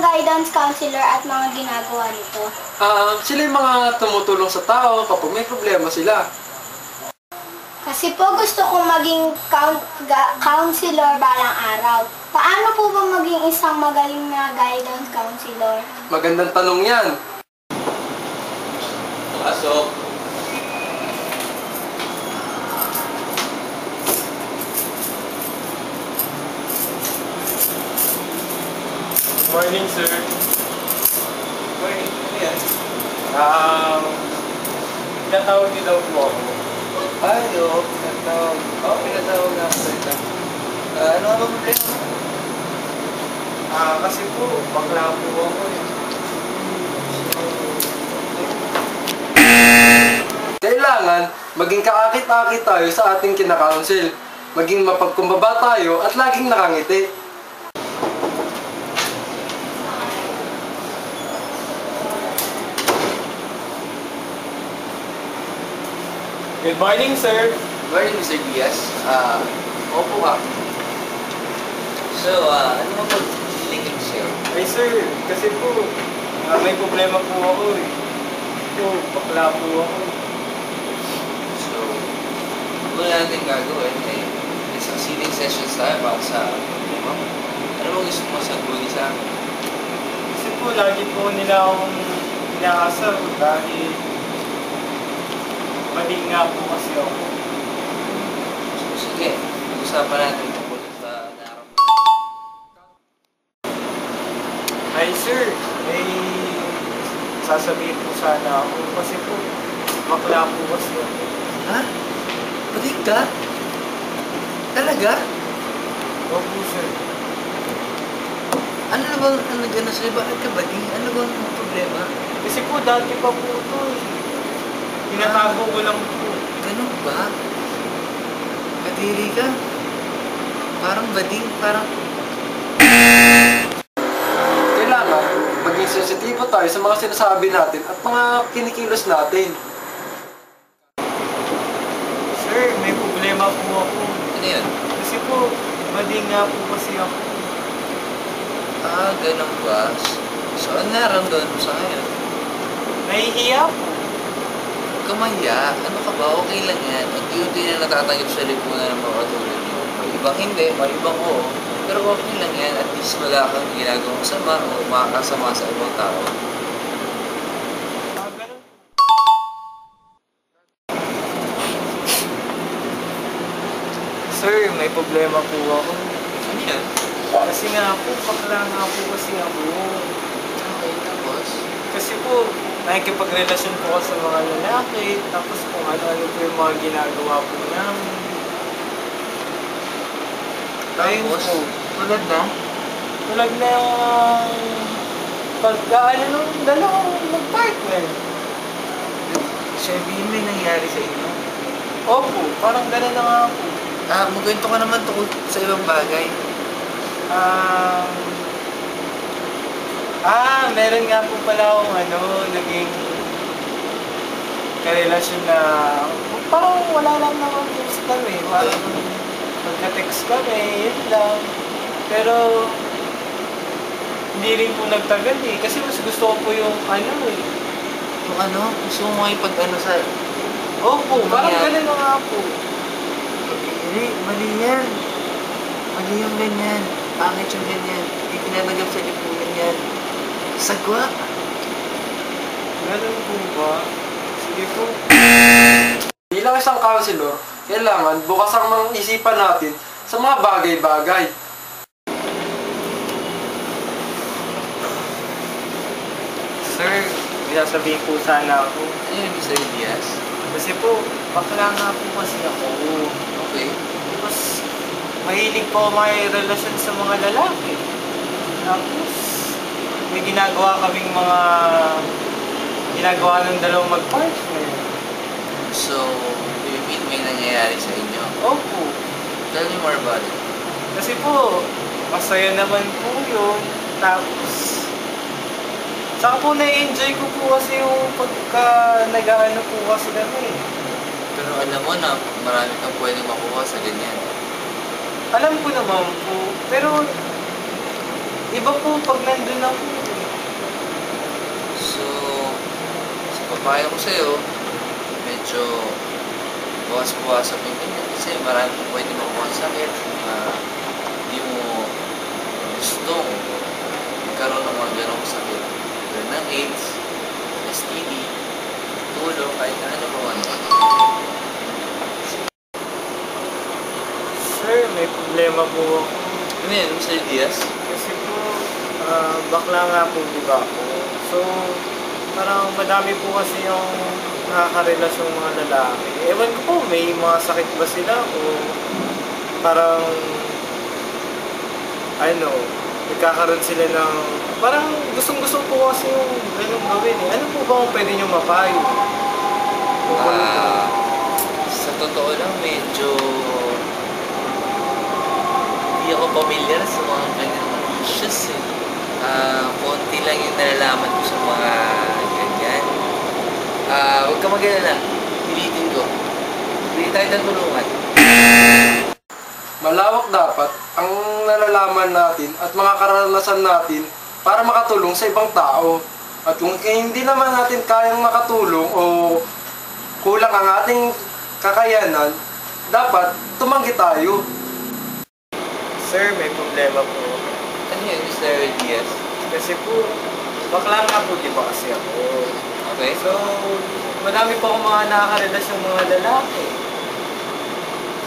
guidance counselor at mga ginagawa nito? Sila yung mga tumutulong sa tao kapag may problema sila. Kasi po gusto kong maging counselor balang araw. Paano po ba maging isang magaling na guidance counselor? Magandang tanong yan. Pasok. Morning, sir. Morning. Ano yan? Pinatawag niyo daw po ako. Pinatawag. Pinatawag na ako ito. Ano nga ba problema? Kasi po, bakla po ako eh. Kailangan maging kaakit-akit tayo sa ating kinakounsel. Maging mapagkumbaba tayo at laging nakangiti. Good morning, sir. Morning, Mr. Diaz. Opo ka. So, ano nga ba lingin sa'yo? Ay, sir, kasi po, may problema po ako eh. Po, bakla po ako. So, wala natin gagawin eh. Isang sitting sessions tayo para sa problema mo. Ano mo gusto mo saguhin sa akin? Kasi po, lagi po nila akong inaasar dahil maling nga po kasi ako. So, sige. Pag-usapan natin tungkol sa naramdaman. Ay, sir, may sasabihin po sana ako kasi po, bakla po kasi ako. Ha? Batik ka? Talaga? Opo, sir. Ano na bang nagana sa'yo? Bakit ka bading? Ano bang problema? Kasi po, dati pa po ito eh. Tinatago ko lang po. Ganun ba? Kadiri ka? Parang bading, parang... Kailangan maging sensitibo tayo sa mga sinasabi natin at mga kinikilos natin. Sir, may problema po ako. Ano yun? Kasi po, bading nga po kasi ako. Ganun ba? So, ano naramdaman mo sa akin? Nahihiya po. Huwag ka mahiya. Ano ka ba? Okay lang yan. Unti-unti na natatanggap sa lipunan ng mga katulad niyo. May ibang hindi, may ibang oo. Pero okay lang yan. At least wala kang ginagawang masama o makakasama sa ibang tao. Ganun po. Sir, may problema po ako. Ano yan? Kasi nga po, bakla nga po kasi ako. Okay, tapos? Kasi po, nakikipagrelasyon po ako sa mga lalaki, tapos kung ano-ano po yung mga ginagawa po namin. Ayun Tapos? po. Tulad na? Tulad na pagkaano nung dalawang mag-partner. Sabihin may nangyari sa inyo? Opo, parang gano'n na nga po. Magkwento ka naman tungkol sa ibang bagay. Meron nga po pala akong naging karelasyon na parang wala lang naman text kami. Parang magka-text kami, yun lang. Pero hindi rin po nagtagal eh. Kasi mas gusto ko po yung Kung ano? Gusto mo makipag-ano sa... Opo, parang gano'n na nga po. Hindi, mali yan. Mali yung ganyan. Pangit yung ganyan. Hindi pinanagap sa lipunan yan. Sagwa. Ganun po ba? Sige po. Bilang isang counselor, kailangan bukas ang mga isipan natin sa mga bagay-bagay. Sir, sasabihin po sana ako. Ano yung Mr. Diaz? Kasi po, bakla nga po kasi ako. Okay. Tapos, mahilig po may relasyon sa mga lalaki. Tapos, may ginagawa kaming mga ginagawa ng dalawang mag-partner. So, do you mean may nangyayari sa inyo? Opo. Tell me more about it. Kasi po, masaya naman po yun. Tapos, saka po na-enjoy ko po kasi yung pagka nag-ano po kasi kami. Pero alam mo na marami kang pwedeng makuha sa ganyan. Alam ko naman po, pero Iba po pag nandun na po. So, sa papayo ko sa'yo, medyo buwas-buwasan mo yung ganyan. Kasi marami po pwede makuha ang sakit na hindi mo gustong magkaroon ng mga ganong sakit. Pero ng AIDS, STD, tulong, kahit na ano mo ano. Sir, may problema po ako. Ano yan, Mr. Diaz? Kasi po, bakla nga po di ba ako. So, parang madami po kasi yung nakakarelasyon mga lalaki. Ewan ko po, may mga sakit ba sila o parang ano, nagkakaroon sila ng parang gustong-gusto po kasi yung ganun gawin eh. Ano po ba kung pwede nyo mapayo? Sa totoo lang, medyo hindi ako familiar sa mga ganyan issues eh. Konti lang yung nalalaman ko sa mga ganyan. Huwag ka mag-alala. Pilitin ko. Pili tayo ng tulungan. Malawak dapat ang nalalaman natin at mga karanasan natin para makatulong sa ibang tao. At kung hindi naman natin kayang makatulong o kulang ang ating kakayanan, dapat tumanggi tayo. Sir, may problema po. Ano yun, Mr. Diaz? Kasi po, bakla nga po di ba kasi ako. Okay? So, madami po akong mga nakakarelasyon mga lalaki.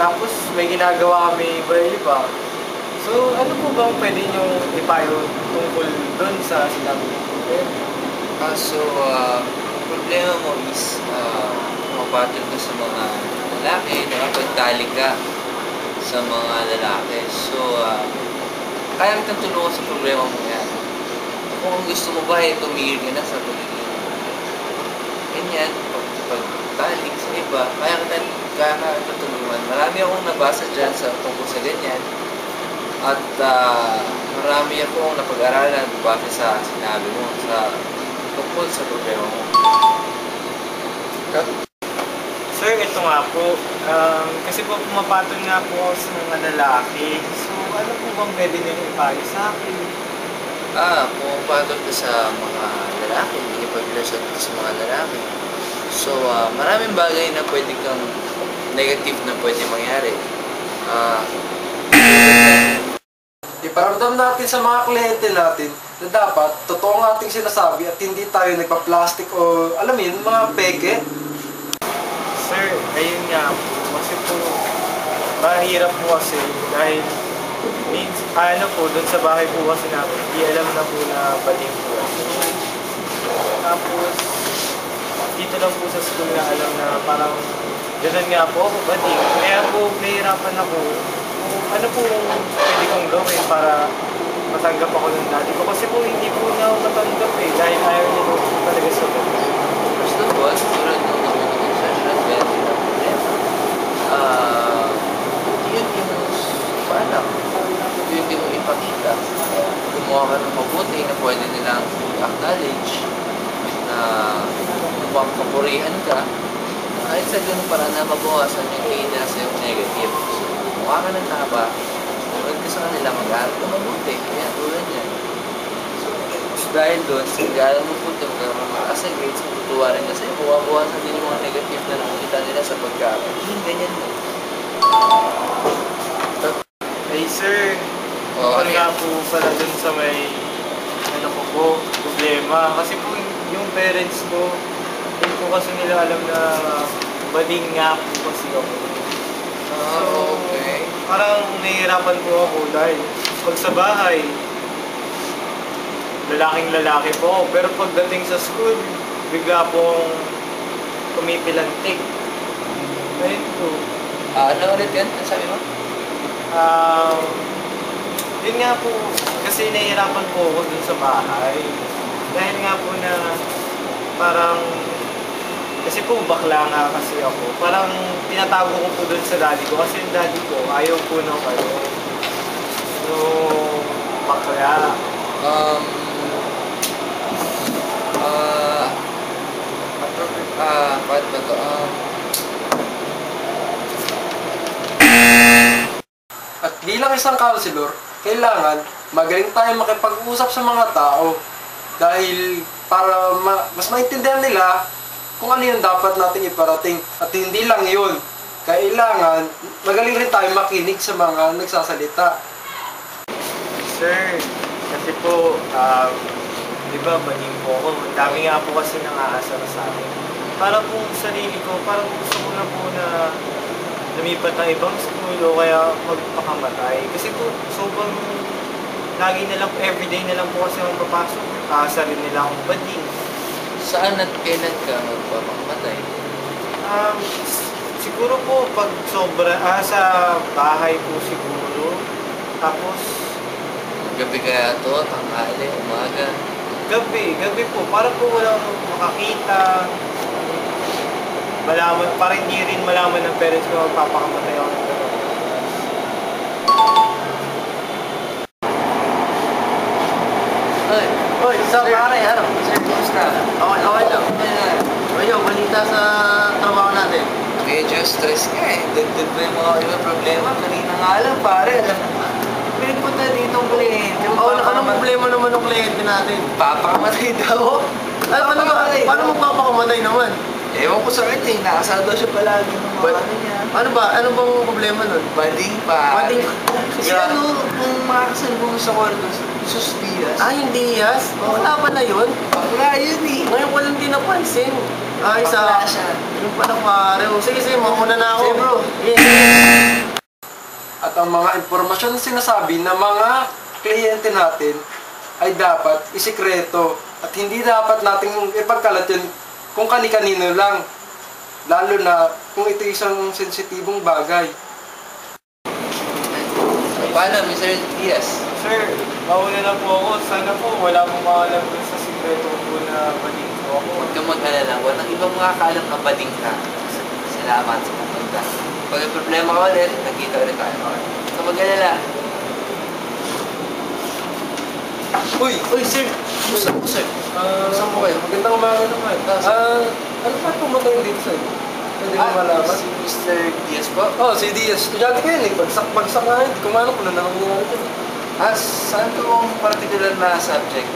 Tapos, may ginagawa kami iba-iba. So, ano po ba ang pwede nyo ipayo tungkol doon sa sinabi ko? Problema mo is mapatol ka sa mga lalaki, nakapagtali ka sa mga lalaki. So, kaya kitang tulungan sa problema mo yan. Kung gusto mo ba, tumigil ka na sa pagiging ganyan, pagtalik sa iba, kaya kita tulungan. Marami akong nabasa dyan sa tungkol sa ganyan. At marami akong napag-aralan base sa sinabi mo sa tungkol sa problema mo. Sir, ito nga po. Kasi po pumapatol nga po ako sa mga lalaki. So, ano po bang pwede nyo ipayo sa akin? Pumapatol ka sa mga lalaki, nakipagrelasyon ka sa mga lalaki. So, maraming bagay na pwede kang negative na pwede mangyari. Iparamdam natin sa mga kliyente natin na dapat totoo ang ating sinasabi at hindi tayo nagpa-plastic o alam mo yun, mga peke. Sir, ayun nga po. Kasi po, mahirap po kasi dahil ano po, doon sa bahay po kasi namin, hindi alam na po na baling po. Tapos, dito lang po sa school na alam na parang gano'n nga po ako baling. Kaya po, nahihirapan ako kung ano po pwede kong gawin para matanggap ako ng daddy ko. Kasi po, hindi po niya ako matanggap eh, dahil ayaw niya po talaga sa baling. First of all, tulad ng communication session, kaya sila problema. Yun yung paalam. Yun yung ipakita. Gumawa ka ng mabuti na pwede nilang acknowledge na mapapurihan ka. Kahit sa ganun para na mabawasan yung tingin nila sa yung negative. So, mukha ka ng taba, huwag ka sa kanila mag-aaral ka mabuti. Kaya tulad yan. So, dahil doon, sa mag-aaral mabuti, magkaroon ng mataas na grades, matutuwa rin kasi buwabawasan din yung mga negative na nakikita nila sa pagkaaral. Yung ganyan mo. Hey sir, ano nga po pala dun sa may ano ko po, problema. Kasi po yung parents ko, hindi po kasi nila alam na bading nga po kasi ako. Okay. Parang nahihirapan po ako dahil pag sa bahay, lalaking lalaki po ako. Pero pagdating sa school, bigla pong kumipilantik. Ayun po. Ano ulit yan? Ano sabi mo? Yun nga po, kasi nahihirapan po ako dun sa bahay. Dahil nga po na parang, kasi po bakla nga kasi ako. Parang tinatago ko po dun sa daddy ko kasi yung daddy ko ayaw po na kayo. So, bakla. Paano ba ito? At bilang isang counselor, kailangan magaling tayo makipag-usap sa mga tao. Dahil para mas maintindihan nila kung ano yung dapat nating iparating. At hindi lang yun, kailangan magaling rin tayo makinig sa mga nagsasalita. Sir, kasi po, di ba, bading po ako. Dami nga po kasi nang-aasar sa akin. Para po sa sarili ko, parang gusto ko na po na lumipat ng ibang school o kaya magpakamatay. Kasi po, sobrang lagi na lang, everyday na lang po kasi akong papasok. Aasarin nila akong bading. Saan at kailan ka magpapakamatay? Siguro po pag sobra, sa bahay po siguro. Tapos, Gabi kaya to, tanghali, umaga. gabi po, para po walang makakita. Malaman, para hindi rin malaman ng parents ko magpapakamatay ako ng gano'n. Hoy, sa pare, ano? Sir, kumusta? Okay lang. Ayo, balita sa trabaho natin. Medyo stress ka eh. Dagdag pa yung mga ibang problema. Kanina nga lang, pare. Alam mo, pinagpunta dito ang kliyente. Anong problema naman ng kliyente natin? Papakamatay daw. Paano mo papakamatay naman? Ewan ko sa kanya eh. Nakasal daw siya palagi ng mga ano niya. Ano bang problema nun? Bading pa. Bading? Kasi ano, kung makakasalubong sa kwarto, Sus Diaz. Yung Diaz? Wala pa na yun? Bakla yun eh. Ngayon ko lang din napansin. Bakla siya. Yung pala pare. Sige, mauna na ako. Sige, bro. At ang mga impormasyon na sinasabi ng mga kliyente natin ay dapat isikreto at hindi dapat nating ipagkalat yun kung kani-kanino lang. Lalo na kung ito isang sensitibong bagay. Paano, Mr. Diaz? Sir, mauna na po ako. Sana po wala pong maalam dun sa sikreto po na bading po ako. Huwag kang mag-alala. Walang ibang makakaalam na bading ka. Salamat sa pupunta. Pag may problema ka ulit, nagkita ulit tayo. Huwag kang mag-alala. Uy, sir! Kumusta po, sir? Saan po kayo? Magandang umaga naman. Ano pa pumatay dito sa'yo? Pwede mo malaman? Si Mr. Diaz po? Si Diaz. Estudyante ko yun eh. Bagsak nga yun. Kumano ko na nangyayari dito. Saan po ang particular na subject?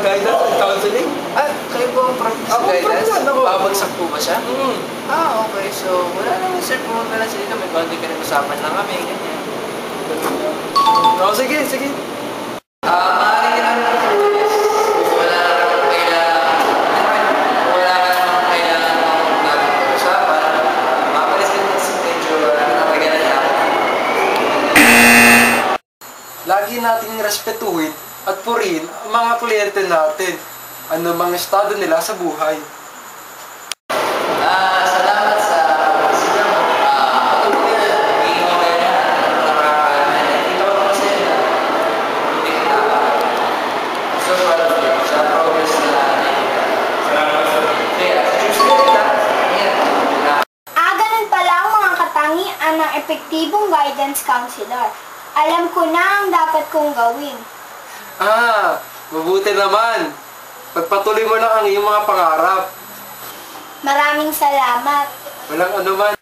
Guidance and counseling. Kayo po ang prof sa Ako, guidance? prof yan, ako. Babagsak po ba siya? Okay. So, wala naman, sir. Pumunta lang sila. May boundary ka na usapan lang kami. Ganyan. Sige. Maaaring ka naman po, yes. Wala kang kailangan natin pag-usapan. Makapalis ka din sa medyo natagalan niya ako. Lagi nating respetuhin at purihin ang mga kliyente natin. Ano mga estado nila sa buhay. Salamat sa pagsila mo. Patuloy na. Hindi ko kaya nakakita ko kasi na hindi ka so proud of you sa progress na Salamat, sir. kaya Tuesday na. Ganun pala ang mga katangian ng epektibong guidance counselor. Alam ko na ang dapat kong gawin. Mabuti naman. Pagpatuloy mo lang ang iyong mga pangarap. Maraming salamat. Walang anuman.